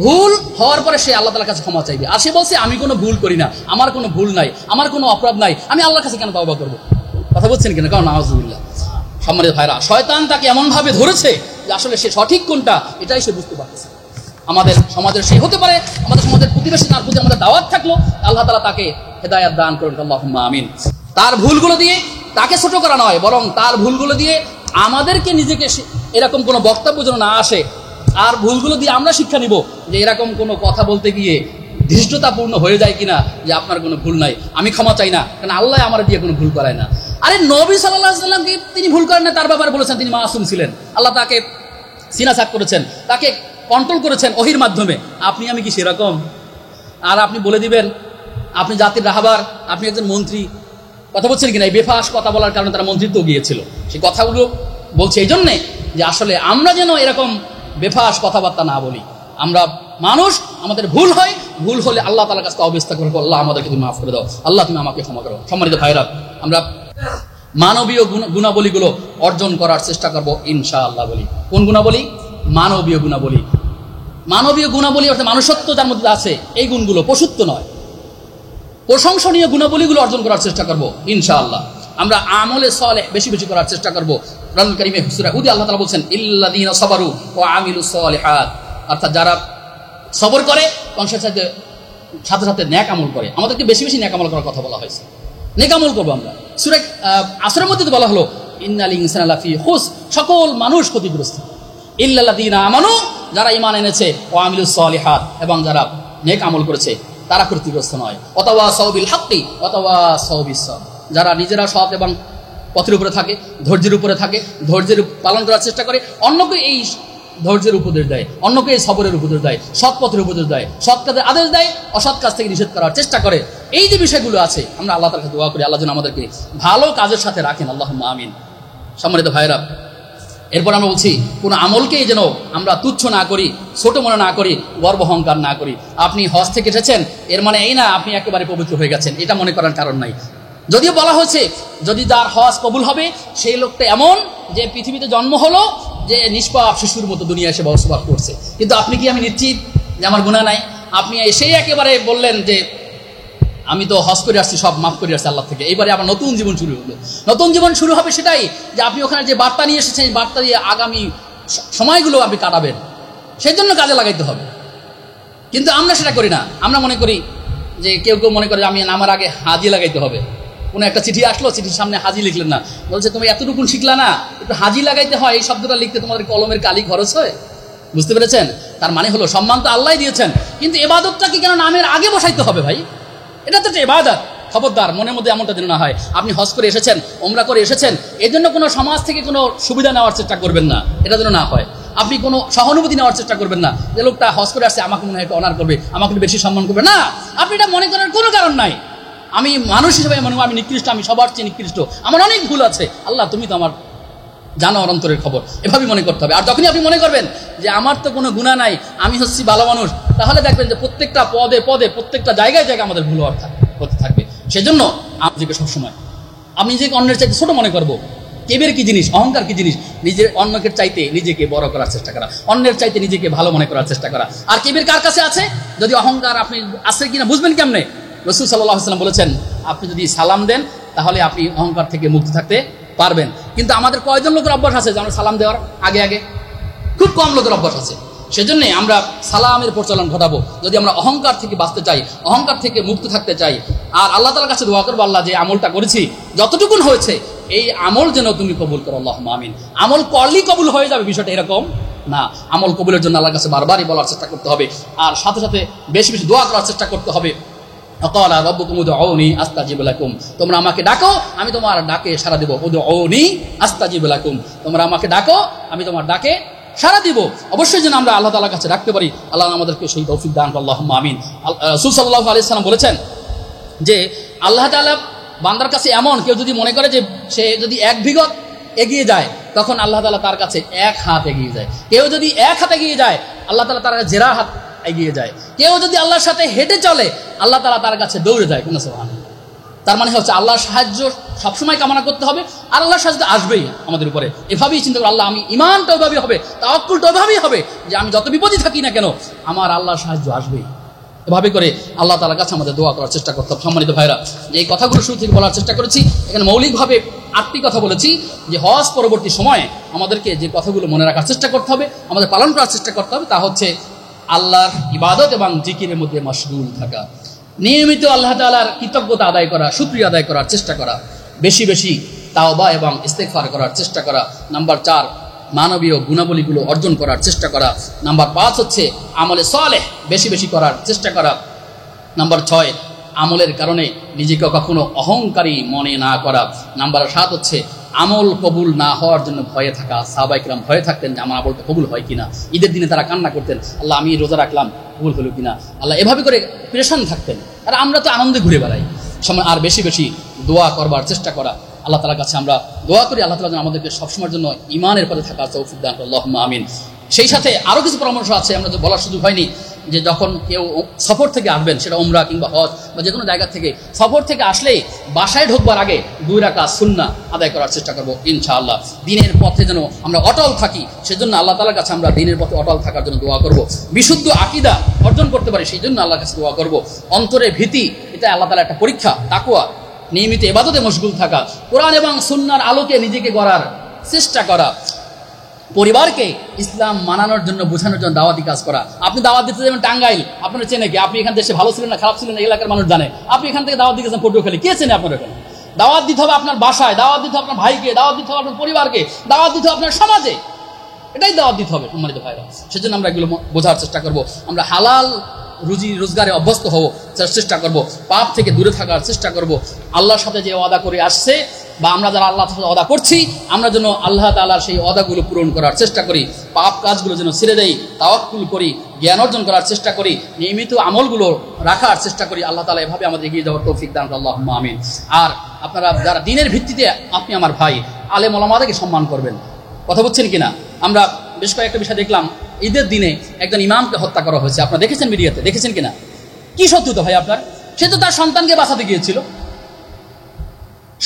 ভুল হওয়ার পরে সে আল্লাহ তাআলার কাছে ক্ষমা চাইবে, আর সে বলছে আমি কোনো ভুল করি না, আমার কোনো ভুল নাই, আমার কোনো অপরাধ নাই, আমি আল্লাহর কাছে কেন তওবা করব? কথা বলছেন কিনা? কারণ নাউজুবিল্লাহ। সম্মানিত ভাইরা, শয়তান তাকে এমন ভাবে ধরেছে যে আসলে সে সঠিক কোনটা এটাই সে বুঝতে পারতেছে। আমাদের সমাজের সে হতে পারে, আমাদের সমাজের প্রতিবেশী, তার প্রতি আমাদের দাওয়াত থাকলো, আল্লাহ তাআলা তাকে হেদায়েত দান করুন, আল্লাহুম্মা আমিন। তার ভুলগুলো দিয়ে তাকে ছোট করা নয়, বরং তার ভুলগুলো দিয়ে আমাদেরকে নিজেকে এরকম কোনো বক্তব্য যেন না আসে, আর ভুলগুলো দিয়ে আমরা শিক্ষা নিব যে এরকম কোনো কথা বলতে গিয়ে ধৃষ্টতাপূর্ণ হয়ে যায় কিনা যে আপনার কোনো ভুল নাই, আমি ক্ষমা চাই না, কারণ আল্লাহ আমার দিয়ে কোনো ভুল করায় না। আরে নবী সাল্লাল্লাহু আলাইহি ওয়াসাল্লামকে তিনি ভুল করেন না, তার ব্যাপারে বলেছেন তিনি মাসুম ছিলেন, আল্লাহ তাকে সিনাসাক করেছেন, তাকে কন্ট্রোল করেছেন ওহীর মাধ্যমে। আপনি আমি কি সেরকম? আর আপনি বলে দিবেন আপনি জাতির রাহবার, আপনি একজন মন্ত্রী। কথা বলছেন কিনা? এই বেফাস কথা বলার কারণে তারা মন্ত্রিত্ব গিয়েছিল। সেই কথাগুলো বলছে এই জন্যে যে আসলে আমরা যেন এরকম বেফাস কথাবার্তা না বলি। আমরা মানুষ, আমাদের ভুল হয়, ভুল হলে আল্লাহ তাআলার কাছে অবস্থা করবো, আল্লাহ আমাদেরকে তুমি মাফ করে দাও, আল্লাহ তুমি আমাকে ক্ষমা করো। সম্মানিত ভাইরা, আমরা মানবীয় গুণাবলীগুলো অর্জন করার চেষ্টা করবো ইনশাআল্লাহ। বলি কোন গুণাবলী? মানবীয় গুণাবলী। মানবীয় গুণাবলী অর্থাৎ মানুষত্ব যার মধ্যে আছে, এই গুণগুলো, পশুত্ব নয়, প্রশংসনীয় গুণাবলীগুলো অর্জন করার চেষ্টা করবো ইনশাআল্লাহ। আমরা আমলে সালেহ বেশি বেশি করার চেষ্টা করবো। কোরআনুল কারীমে সূরা হুদ আল্লাহ তাআলা বলছেন ইল্লাযীনা সাবারু ওয়া আমিলুস সালিহাত, অর্থাৎ যারা সবর করে এবং সাথে সাথে নেক আমল করে। আমাদেরকে বেশি বেশি নেক আমল করার কথা বলা হয়েছে, নেক আমল করবো আমরা। সূরা আসরের মধ্যে তো বলা হলো ইন্নাল ইনসানা লাফি খুস, সকল মানুষ ক্ষতিগ্রস্ত। ইল্লাল্লাযীনা আমানু, যারা ঈমান এনেছে, ওয়া আমিলুস সালিহাত, এবং যারা নেক আমল করেছে, তারা ক্ষতিগ্রস্ত নয়। ওয়াতাওয়াসাউ বিল হাক্কি ওয়াতাওয়াসাউ বিস সাবর, যারা নিজেরা সৎ এবং পথের উপরে থাকে, ধৈর্যের উপরে থাকে, ধৈর্যের পালন করার চেষ্টা করে, অন্যকে এই ধৈর্যের উপদেশ দেয়, অন্যকে এই সবরের উপদেশ দেয়, সৎ পথের উপদেশ দেয়, সৎ কাজের আদেশ দেয়, অসৎ কাজ থেকে নিষেধ করার চেষ্টা করে। এই যে বিষয়গুলো আছে, আমরা আল্লাহ তাআলার কাছে দোয়া করি আল্লাহ যেন আমাদেরকে ভালো কাজের সাথে রাখেন, আল্লাহুম্মা আমিন। সম্মানিত ভাইরা, এরপর আমরা বলছি কোনো আমলকেই যেন আমরা তুচ্ছ না করি, ছোট মনে না করি, গর্ব অহংকার না করি। আপনি হজ থেকে এসেছেন, এর মানে এই না আপনি একেবারে পবিত্র হয়ে গেছেন, এটা মনে করার কারণ নাই। যদিও বলা হয়েছে যদি যার হজ কবুল হবে সেই লোকটা এমন যে পৃথিবীতে জন্ম হলো যে নিষ্পাপ শিশুর মতো দুনিয়া এসে বসবাস করছে, কিন্তু আপনি কি আমি নিশ্চিত যে আমার গুনাহ নাই? আপনি এসেই একেবারে বললেন যে আমি তো হজ করে আসছি, সব মাফ করে আসছি আল্লাহ থেকে, এবারে আবার নতুন জীবন শুরু হলো। নতুন জীবন শুরু হবে সেটাই যে আপনি ওখানে যে বার্তা নিয়ে এসেছেন, এই বার্তা দিয়ে আগামী সময়গুলো আপনি কাটাবেন, সেই জন্য কাজে লাগাইতে হবে। কিন্তু আমরা সেটা করি না। আমরা মনে করি যে কেউ কেউ মনে করে আমি নামার আগে হাজি লাগাইতে হবে। কোনো একটা চিঠি আসলো, চিঠির সামনে হাজি লিখলেন না, বলছে তুমি এতটুকুন শিখলা না, একটু হাজি লাগাইতে হয়, এই শব্দটা লিখতে তোমাদের কলমের কালি খরচ হয়। বুঝতে পেরেছেন? তার মানে হলো সম্মান তো আল্লাহ দিয়েছেন, কিন্তু এবাদতটাকে কেন নামের আগে বসাইতে হবে ভাই? এটা তো একটা ইবাদত। খবরদার মনের মধ্যে এমনটা যেন না হয় আপনি হজ করে এসেছেন, ওমরা করে এসেছেন, এই জন্য কোনো সমাজ থেকে কোনো সুবিধা নেওয়ার চেষ্টা করবেন না, এটা যেন না হয়। আপনি কোনো সহানুভূতি নেওয়ার চেষ্টা করবেন না যে লোকটা হজ করে আসছে, আমাকে মনে হয় একটু অনার করবে, আমাকে বেশি সম্মান করবে না। আপনি এটা মনে করার কোনো কারণ নাই। আমি মানুষ হিসেবে মনে হয় আমি নিকৃষ্ট, আমি সবার চেয়ে নিকৃষ্ট, আমার অনেক ভুল আছে, আল্লাহ তুমি তো আমার জানো অন্তরের খবর, এভাবেই মনে করতে হবে। আর যখনই আপনি মনে করবেন যে আমার তো কোনো গুনাহ নাই, আমি হচ্ছি ভালো মানুষ, তাহলে দেখবেন যে প্রত্যেকটা পদে পদে প্রত্যেকটা জায়গায় জায়গায় আমাদের ভুল হতে থাকবে। সেজন্য আপনাকে সবসময় আমি নিজেকে অন্যের চাইতে ছোট মনে করবো। কেবের কি জিনিস, অহংকার কি জিনিস? নিজের অন্যকে চাইতে নিজেকে বড় করার চেষ্টা করা, অন্যের চাইতে নিজেকে ভালো মনে করার চেষ্টা করা। আর কেবের কার কাছে আছে? যদি অহংকার আপনি আছে কিনা বুঝবেন কেমনে? রাসূল সাল্লাল্লাহু আলাইহি ওয়াসাল্লাম বলেছেন আপনি যদি সালাম দেন তাহলে আপনি অহংকার থেকে মুক্ত থাকতে পারবেন। কিন্তু আমাদের কয়জন লোকের অভ্যাস আছে যে আমরা সালাম দেওয়ার আগে আগে? খুব কম লোকের অভ্যাস আছে। সেজন্য আমরা সালামের প্রচলন ঘটাবো যদি আমরা অহংকার থেকে বাঁচতে চাই, অহংকার থেকে মুক্ত থাকতে চাই। আর আল্লাহ তাআলার কাছে দোয়া করবো, আল্লাহ যে আমলটা করেছি যতটুকুন হয়েছে এই আমল যেন তুমি কবুল করো, আল্লাহুম্মা আমিন। আমল করলেই কবুল হয়ে যাবে বিষয়টা এরকম না। আমল কবুলের জন্য আল্লাহর কাছে বারবারই বলার চেষ্টা করতে হবে, আর সাথে সাথে বেশি বেশি দোয়া করার চেষ্টা করতে হবে। ক্বালা রাব্বুকুম উদউনি আস্তাজিব লাকুম, তোমরা আমাকে ডাকো আমি তোমার ডাকে সাড়া দেব। উদউনি আস্তাজিব লাকুম, তোমরা আমাকে ডাকো আমি তোমার ডাকে সাড়া দিব। অবশ্যই যেন আমরা আল্লাহ তাআলার কাছে ডাকতে পারি। আল্লাহ আমাদেরকে সেই তৌফিক দান করুন, আল্লাহুম্মা আমিন। রাসূল সাল্লাল্লাহু আলাইহি ওয়াসাল্লাম বলেছেন যে আল্লাহ তাআলা বান্দার কাছে এমন, কেউ যদি মনে করে যে সে যদি এক বিঘত এগিয়ে যায় তখন আল্লাহ তাআলা তার কাছে এক হাত এগিয়ে যায়। কেউ যদি এক হাত এগিয়ে যায় আল্লাহ তাআলা তার কাছে জেরা হাত এগিয়ে যায়। কেউ যদি আল্লাহর সাথে হেঁটে চলে আল্লাহ তাআলা তার কাছে দৌড়ে যায়। কোন সুবহানাল্লাহ। তার মানে হচ্ছে আল্লাহর সাহায্য সবসময় কামনা করতে হবে, আর আল্লাহর সাহায্য আসবেই আমাদের উপরে। এভাবেই চিন্তা করে আল্লাহ আমি ইমানটা ওইভাবেই হবে, তাওয়াক্কুলটা ওইভাবেই হবে যে আমি যত বিপদে থাকি না কেন আমার আল্লাহর সাহায্য আসবেই। এভাবে করে আল্লাহ তাআলার কাছে আমাদের দোয়া করার চেষ্টা করতে হবে। সম্মানিত ভাইরা, যে এই কথাগুলো শুরু থেকে বলার চেষ্টা করেছি, এখানে মৌলিকভাবে 8টি কথা বলেছি যে হজ পরবর্তী সময়ে আমাদেরকে যে কথাগুলো মনে রাখার চেষ্টা করতে হবে, আমাদের পালন করার চেষ্টা করতে হবে, তা হচ্ছে আল্লাহর ইবাদত এবং জিকিরের মধ্যে মশগুল থাকা, নিয়মিত আল্লাহ তাআলার কৃতজ্ঞতা আদায় করা, শুকরিয়া আদায় করার চেষ্টা করা, বেশি বেশি তাওবা এবং ইস্তেগফার করার চেষ্টা করা। নাম্বার 4, মানবীয় গুণাবলীগুলো অর্জন করার চেষ্টা করা। নাম্বার 5 হচ্ছে আমলে সালেহ বেশি বেশি করার চেষ্টা করা। নাম্বার 6, আমলের কারণে নিজেকে কখনো অহংকারী মনে না করা। নাম্বার 7 হচ্ছে আমল কবুল না হওয়ার জন্য ভয়ে থাকা। সাহাবায়ে কেরাম ভয়ে থাকতেন যে আমার আমলটা কবুল হয় কিনা। ঈদের দিনে তারা কান্না করতেন, আল্লাহ আমি রোজা রাখলাম কবুল হলো কিনা, আল্লাহ এভাবে করে পেরেশান থাকতেন। আর আমরা তো আনন্দে ঘুরে বেড়াই। আর বেশি বেশি দোয়া করবার চেষ্টা করা। আল্লাহ তাআলার কাছে আমরা দোয়া করি আল্লাহ তাআলা যেন আমাদেরকে সবসময়ের জন্য ঈমানের পথে থাকার তৌফিক দান করেন, আল্লাহুম্মা আমিন। সেই সাথে আরও কিছু পরামর্শ আছে, আমরা তো বলার সুযোগ হয়নি, যে যখন কেউ সফর থেকে আসবেন, সেটা উমরা কিংবা হজ বা যে কোনো জায়গা থেকে, সফর থেকে আসলেই বাসায় ঢোকবার আগে 2 রাকাত সুন্নাহ আদায় করার চেষ্টা করবো ইনশাআল্লাহ। দিনের পথে যেন আমরা অটল থাকি, সেজন্য আল্লাহ তাআলার কাছে আমরা দিনের পথে অটল থাকার জন্য দোয়া করব। বিশুদ্ধ আকীদা অর্জন করতে পারি সেই জন্য আল্লাহর কাছে দোয়া করব। অন্তরে ভীতি, এটা আল্লাহ তাআলার একটা পরীক্ষা। তাকওয়া, নিয়মিত ইবাদতে মশগুল থাকা, কোরআন এবং সুন্নাহর আলোকে নিজেকে গড়ার চেষ্টা করা, পরিবারকে ইসলাম মানানোর জন্য বোঝানোর জন্য দাওয়াতি কাজ করা। আপনি দাওয়াত দিতে যাবেন টাঙ্গাইল, আপনার চেনে কে? আপনি এখান দেশে ভালো ছিলেন না খারাপ ছিলেন এলাকার মানুষ জানে। আপনি এখান থেকে দাওয়াত দিতেছেন পটুয়াখালী, কে চেনে আপনার? এখানে দাওয়াত দিতে হবে আপনার বাসায়, দাওয়াত দিতে হবে আপনার ভাইকে, দাওয়াত দিতে হবে আপনার পরিবারকে, দাওয়াত দিতে হবে আপনার সমাজে। এটাই দাওয়াত দিতে হবে সম্মানিত ভাইরা। সেজন্য আমরা এগুলো বোঝার চেষ্টা করব। আমরা হালাল রুজি রোজগারে অভ্যস্ত হব চেষ্টা করব, পাপ থেকে দূরে থাকার চেষ্টা করব। আল্লাহর সাথে যে ওয়াদা করে আসছে বা আমরা যারা আল্লাহর সাথে ওয়াদা করছি, আমরা যেন আল্লাহ তাআলার সেই ওয়াদাগুলো পূরণ করার চেষ্টা করি। পাপ কাজগুলো যেন ছেড়ে দেই, তাওয়াক্কুল করি, জ্ঞান অর্জন করার চেষ্টা করি, নিয়মিত আমলগুলো রাখার চেষ্টা করি। আল্লাহ তাআলা এভাবে আমাদের এগিয়ে যাওয়ার তৌফিক দান করুন, আল্লাহুম্মা আমিন। আর আপনারা যারা দিনের ভিত্তিতে, আপনি আমার ভাই, আলেম ওলামাদেরকে সম্মান করবেন। কথা বলছেন কিনা? আমরা বেশ কয়েকটা বিষয় দেখলাম, ঈদের দিনে একজন ইমামকে হত্যা করা হয়েছে। আপনারা দেখেছেন মিডিয়াতে, দেখেছেন কিনা? কি সত্যতা ভাই আপনার? সে তো তার সন্তানকে বাঁচাতে গিয়েছিল,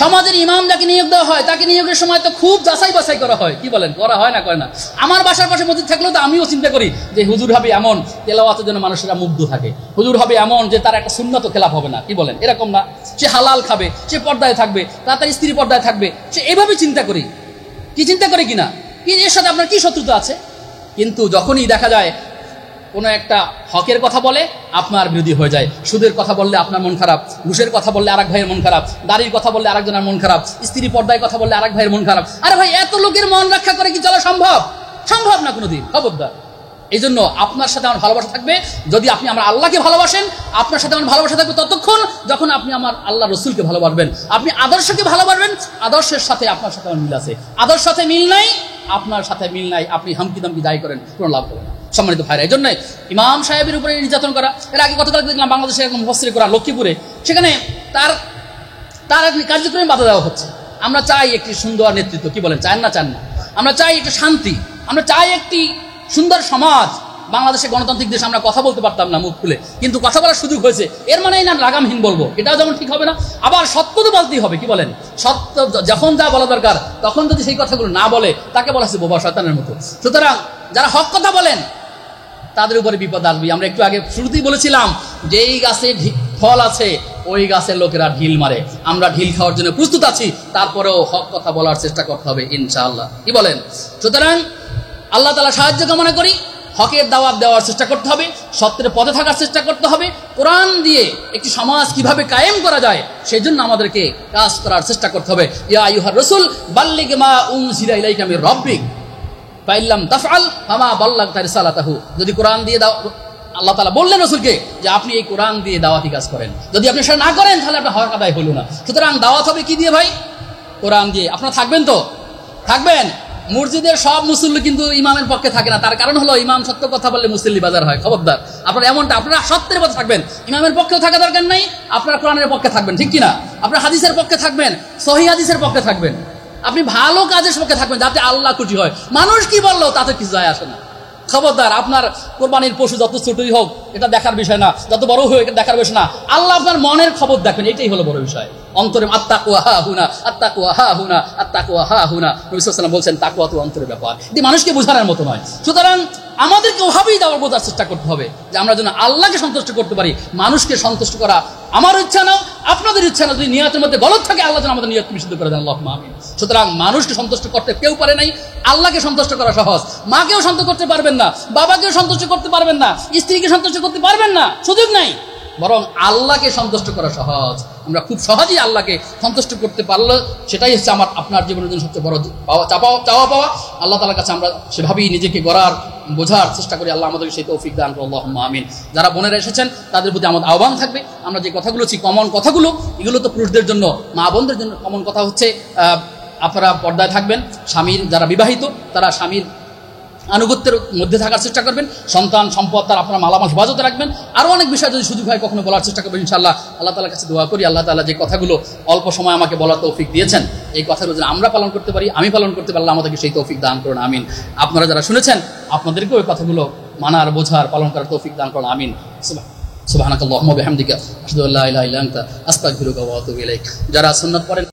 সমাজের ইমাম যাকে নিয়োগ দেওয়া হয় তাকে নিয়োগের সময় তো খুব যাচাই বাছাই করা হয়, কি বলেন, করা হয় না করে না? আমার বাসার পাশে মসজিদ থাকলেও তো আমিও চিন্তা করি যে হুজুর হবে এমন তেলাওয়াতের জন্য মানুষেরা মুগ্ধ থাকে, হুজুর হবে এমন যে তার একটা সুন্নত খেলাফ হবে না, কি বলেন, এরকম না? সে হালাল খাবে, সে পর্দায় থাকবে, তার স্ত্রী পর্দায় থাকবে, সে এভাবে চিন্তা করি, কি চিন্তা করে কিনা, কি এর সাথে আপনার কি শত্রুতা আছে? কিন্তু যখনই দেখা যায় কোনো একটা হকের কথা বলে আপনার বিরোধী হয়ে যায়, সুদের কথা বললে আপনার মন খারাপ, ঘুষের কথা বললে আরেক ভাইয়ের মন খারাপ, দাড়ির কথা বললে আরেকজনের মন খারাপ, স্ত্রী পর্দায় কথা বললে আরেক ভাইয়ের মন খারাপ। আরে ভাই, এত লোকের মন রক্ষা করে কি চলা সম্ভব? সম্ভব না কোনোদিন, খবরদার। এই জন্য আপনার সাথে আমার ভালোবাসা থাকবে যদি আপনি আমার আল্লাহকে ভালোবাসেন, আপনার সাথে আমার ভালোবাসা থাকবে ততক্ষণ যখন আপনি আমার আল্লাহ রসুলকে ভালোবাসবেন, আপনি আদর্শকে ভালোবাসবেন, আদর্শের সাথে আপনার সাথে আমার মিল আছে, আদর্শের সাথে মিল নাই, আপনার সাথে মিল নাই, আপনি হামকি দামকি দায়ী করেন, কোনো লাভ হবে না। সম্মানিত ভাইরা, এই জন্যই ইমাম সাহেবের উপরে নির্যাতন করা। এর আগে গতকাল দেখলাম বাংলাদেশে এরকম মুফাসসির করা লক্ষ্মীপুরে, সেখানে তার কার্যক্রমে বাধা দেওয়া হচ্ছে। আমরা চাই একটি সুন্দর নেতৃত্ব, কি বলেন, চান না? চান না? আমরা চাই একটি শান্তি, আমরা চাই একটি সুন্দর সমাজ। বাংলাদেশে গণতান্ত্রিক দেশ, আমরা কথা বলতে পারতাম না মুখ খুলে, কিন্তু কথা বলার সুযোগ হয়েছে। এর মানে না লাগামহীন বলবো, এটাও যেমন ঠিক হবে না, আবার সত্য তো বলতেই হবে, কি বলেন? সত্য যখন যা বলা দরকার তখন যদি সেই কথাগুলো না বলে তাকে বলা হচ্ছে বোবা শয়তানের মতো। সুতরাং যারা হক কথা বলেন তাদের উপরে বিপদ আসবে। আমরা একটু আগে শুরুতেই বলেছিলাম যে এই গাছে ফল আছে, ওই গাছের লোকেরা ঢিল মারে। আমরা ঢিল খাওয়ার জন্য প্রস্তুত আছি, তারপরেও হক কথা বলার চেষ্টা করতে হবে ইনশাআল্লাহ, কি বলেন? সুতরাং আল্লাহ তাআলা সাহায্য কামনা করি, হকের দাওয়াত দেওয়ার চেষ্টা করতে হবে, সত্যের পথে থাকার চেষ্টা করতে হবে। কোরআন দিয়ে একটি সমাজ কিভাবে কায়েম করা যায় সেই জন্য আমাদেরকে কাজ করার চেষ্টা করতে হবে। ইয়া আইয়ুহার রাসূল বাল্লিগ মা উনজিলা ইলাইকা মির রাব্বিক ফাইল্লাম তাফআল ফামা বাল্লাগতা রিসালাতাহু। যদি কোরআন দিয়ে দাও, আল্লাহ তাআলা বললেন রাসূলকে যে আপনি এই কোরআন দিয়ে দাওয়াতি কাজ করেন, যদি আপনি সেটা না করেন তাহলে আপনার হক আদায় হলো না। সুতরাং দাওয়াত হবে কি দিয়ে ভাই? কোরআন দিয়ে। আপনারা থাকবেন তো? থাকবেন। মসজিদের সব মুসল্লি কিন্তু ইমামের পক্ষে থাকে না, তার কারণ হলো ইমাম সত্য কথা বললে মুসল্লি বাজার হয়, খবরদার। আপনারা এমনটা, আপনারা সত্যের পথে থাকবেন, ইমামের পক্ষেও থাকা দরকার নাই, আপনারা কোরআনের পক্ষে থাকবেন, ঠিক কিনা? আপনারা হাদিসের পক্ষে থাকবেন, সহিহ হাদিসের পক্ষে থাকবেন, আপনি ভালো কাজের পক্ষে থাকবেন যাতে আল্লাহ খুশি হয়। মানুষ কি বললো তাতে কিছু যায় আসে না, খবরদার। আপনার কোরবানির পশু যত ছোটই হোক এটা দেখার বিষয় না, যত বড় হোক এটা দেখার বিষয় না, আল্লাহ আপনার মনের খবর দেখবেন, এটাই হলো বড় বিষয়। অন্তরে আত্তাকুয়া হা হুনা, আত্তাকুয়া হা হুনা, আত্তাকুয়া হা হুনা। নবী সাল্লাল্লাহু আলাইহি ওয়াসাল্লাম বলছেন তাকওয়া তো অন্তরের ব্যাপার, এটি মানুষকে বোঝানোর মতো নয়। সুতরাং আমাদেরকে ওভাবেই দেওয়ার বোঝার চেষ্টা করতে হবে যে আমরা যেন আল্লাহকে সন্তুষ্ট করতে পারি। মানুষকে সন্তুষ্ট করা আমার ইচ্ছা না, আপনাদের ইচ্ছা না। যদি নিয়তের মধ্যে গলত থাকে আল্লাহ যেন আমাদের নিয়তকে বিশুদ্ধ করে দেন, আল্লাহুম্মা আমিন। সুতরাং মানুষকে সন্তুষ্ট করতে কেউ পারে নাই, আল্লাহকে সন্তুষ্ট করা সহজ। মাকেও সন্তুষ্ট করতে পারবেন না, বাবাকেও সন্তুষ্ট করতে পারবেন না, স্ত্রীকে সন্তুষ্ট করতে পারবেন না, সুযোগ নাই। বরং আল্লাহকে সন্তুষ্ট করা সহজ। আমরা খুব সহজেই আল্লাহকে সন্তুষ্ট করতে পারলে সেটাই হচ্ছে আমার আপনার জীবনের জন্য সবচেয়ে বড় চাওয়া পাওয়া। আল্লাহ তাআলার কাছে আমরা সেভাবেই নিজেকে গড়ার বোঝার চেষ্টা করি। আল্লাহ আমাদেরকে সেই তৌফিক দান করুন, আল্লাহুম্মা আমিন। যারা বোনেরা এসেছেন তাদের প্রতি আমাদের আহ্বান থাকবে, আমরা যে কথাগুলো কমন কথাগুলো, এগুলো তো পুরুষদের জন্য, মা বোনদের জন্য কমন কথা হচ্ছে আপনারা পর্দায় থাকবেন, স্বামীর যারা বিবাহিত তারা স্বামীর আনুগত্যের মধ্যে থাকার চেষ্টা করবেন, সন্তান সম্পদ তার আপনার মালামাল হেফাজতে রাখবেন। আরও অনেক বিষয় যদি সুযোগ হয় কখনো বলার চেষ্টা করবেন ইনশাআল্লাহ। আল্লাহ তাআলার কাছে দোয়া করি আল্লাহ তাআলা যে কথাগুলো অল্প সময় আমাকে বলার তৌফিক দিয়েছেন, এই কথাগুলো যেন আমরা পালন করতে পারি, আমি পালন করতে পারলে আমাদেরকে সেই তৌফিক দান করুন, আমিন। আপনারা যারা শুনেছেন আপনাদেরকেও ওই কথাগুলো মানার, বোঝার, পালন করার তৌফিক দান করুন, আমিন। সুবহানাকাল্লাহুম্মা ওয়া বিহামদিকা আশহাদু আল্লা ইলাহা ইল্লা আনতা আস্তাগফিরুকা ওয়া আতুবু ইলাইক। যারা সুন্নাত পড়েন